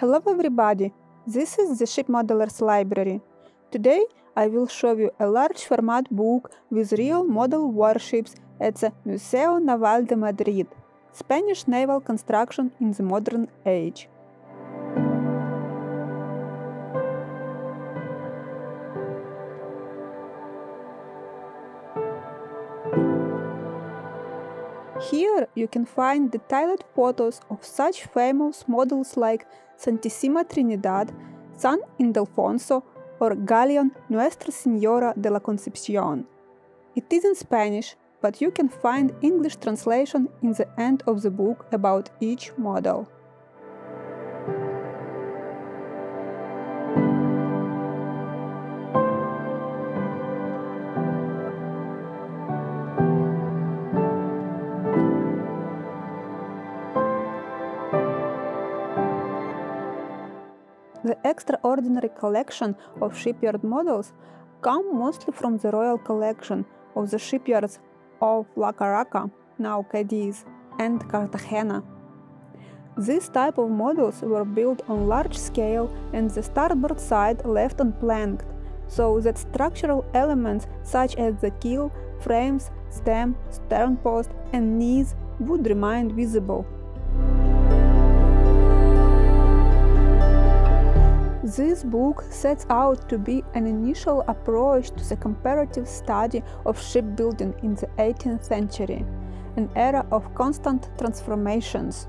Hello everybody, this is the Ship Modelers Library. Today I will show you a large format book with real model warships at the Museo Naval de Madrid, Spanish naval construction in the modern age. Here you can find detailed photos of such famous models like Santissima Trinidad, San Ildefonso, or Galleon Nuestra Señora de la Concepción. It is in Spanish, but you can find English translation in the end of the book about each model. The extraordinary collection of shipyard models come mostly from the royal collection of the shipyards of La Carraca, now Cadiz, and Cartagena. This type of models were built on large scale and the starboard side left unplanked, so that structural elements such as the keel, frames, stem, sternpost, and knees would remain visible. This book sets out to be an initial approach to the comparative study of shipbuilding in the 18th century, an era of constant transformations.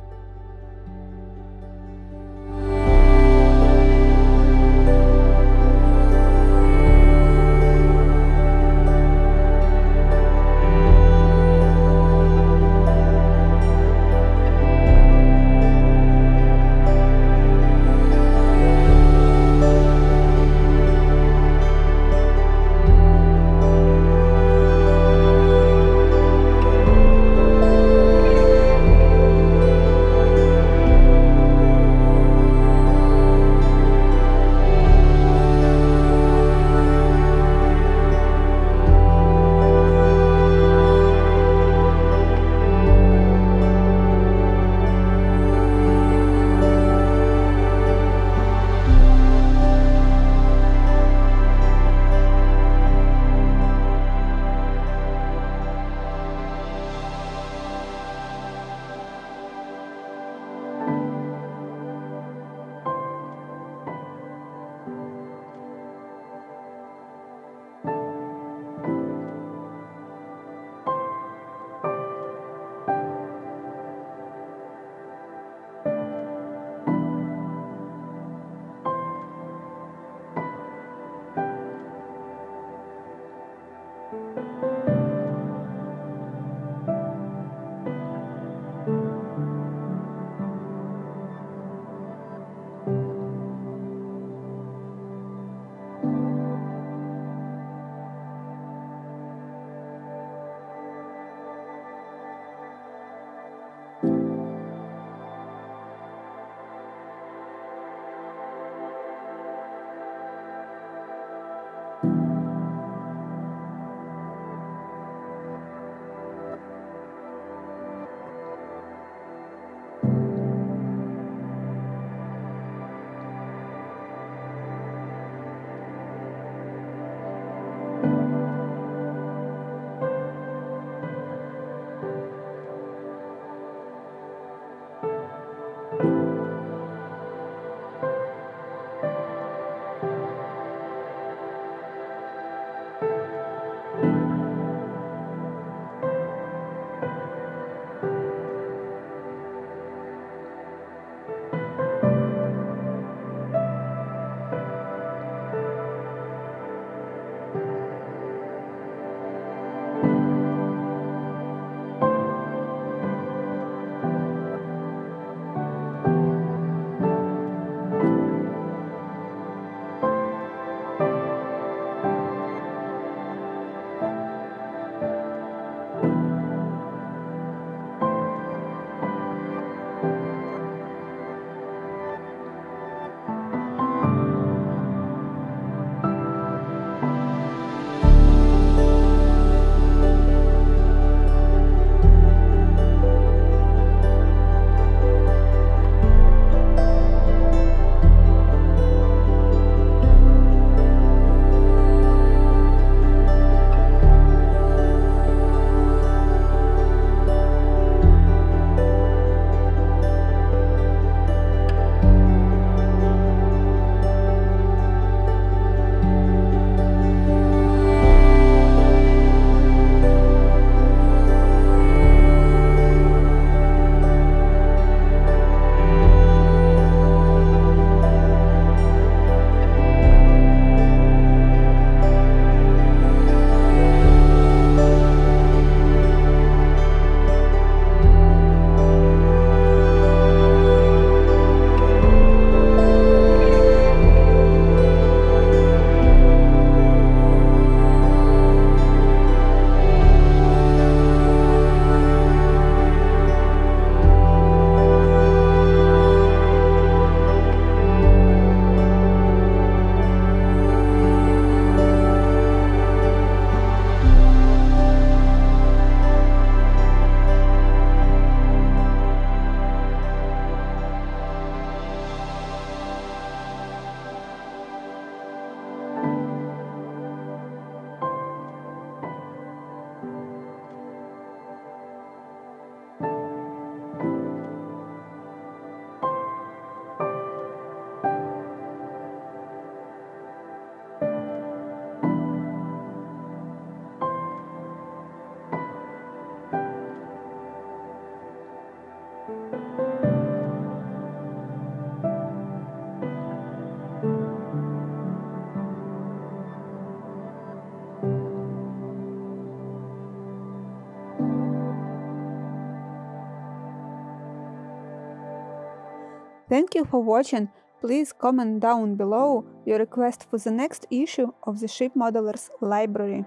Thank you for watching. Please comment down below your request for the next issue of the Ship Modelers Library.